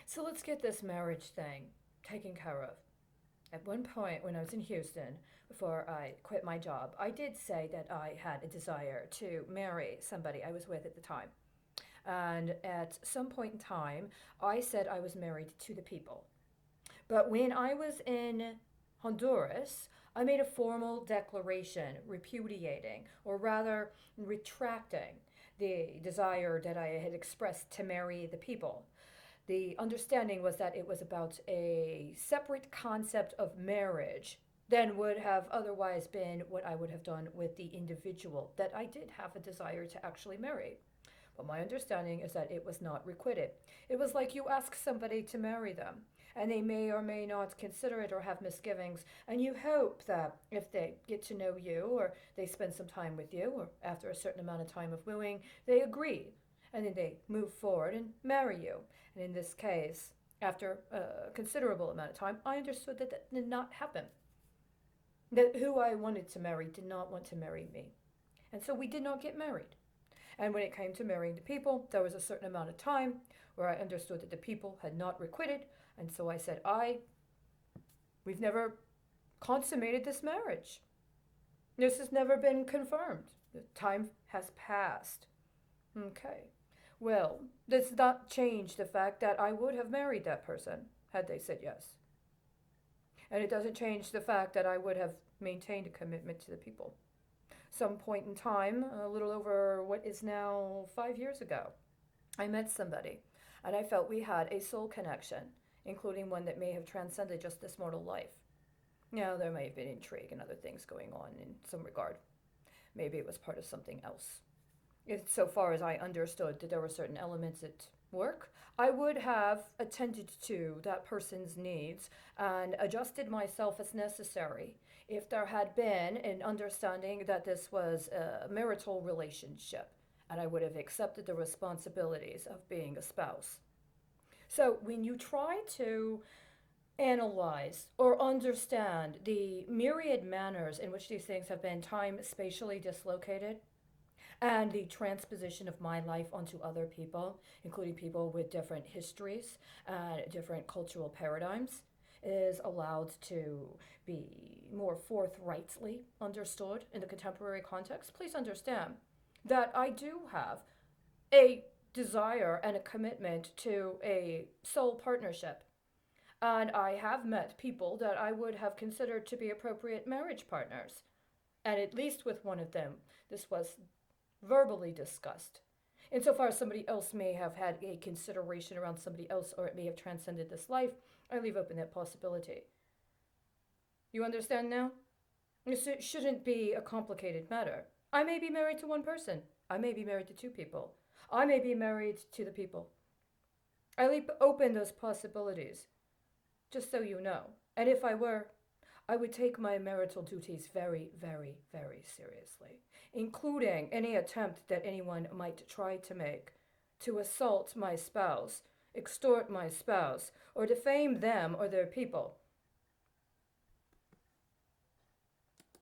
So let's get this marriage thing taken care of. At one point, when I was in Houston, before I quit my job, I did say that I had a desire to marry somebody I was with at the time. And at some point in time, I said I was married to the people. But when I was in Honduras, I made a formal declaration repudiating, or rather retracting, the desire that I had expressed to marry the people. The understanding was that it was about a separate concept of marriage than would have otherwise been what I would have done with the individual that I did have a desire to actually marry. But my understanding is that it was not requited. It was like you ask somebody to marry them, and they may or may not consider it or have misgivings, and you hope that if they get to know you or they spend some time with you, or after a certain amount of time of wooing, they agree, and then they move forward and marry you. And in this case, after a considerable amount of time, I understood that that did not happen. That who I wanted to marry did not want to marry me. And so we did not get married. And when it came to marrying the people, there was a certain amount of time where I understood that the people had not requited. And so I said, we've never consummated this marriage. This has never been confirmed. The time has passed. Okay. Well, does not change the fact that I would have married that person had they said yes. And it doesn't change the fact that I would have maintained a commitment to the people. Some point in time, a little over what is now 5 years ago, I met somebody and I felt we had a soul connection, including one that may have transcended just this mortal life. Now, there may have been intrigue and other things going on in some regard. Maybe it was part of something else. So far as I understood that there were certain elements at work, I would have attended to that person's needs and adjusted myself as necessary if there had been an understanding that this was a marital relationship, and I would have accepted the responsibilities of being a spouse. So when you try to analyze or understand the myriad manners in which these things have been time spatially dislocated, and the transposition of my life onto other people, including people with different histories and different cultural paradigms, is allowed to be more forthrightly understood in the contemporary context. Please understand that I do have a desire and a commitment to a soul partnership. And I have met people that I would have considered to be appropriate marriage partners. And at least with one of them, this was verbally discussed. Insofar as somebody else may have had a consideration around somebody else, or it may have transcended this life, I leave open that possibility. You understand now? This shouldn't be a complicated matter. I may be married to one person. I may be married to two people. I may be married to the people. I leave open those possibilities, just so you know. And if I were, I would take my marital duties very, very, very seriously, including any attempt that anyone might try to make to assault my spouse, extort my spouse, or defame them or their people.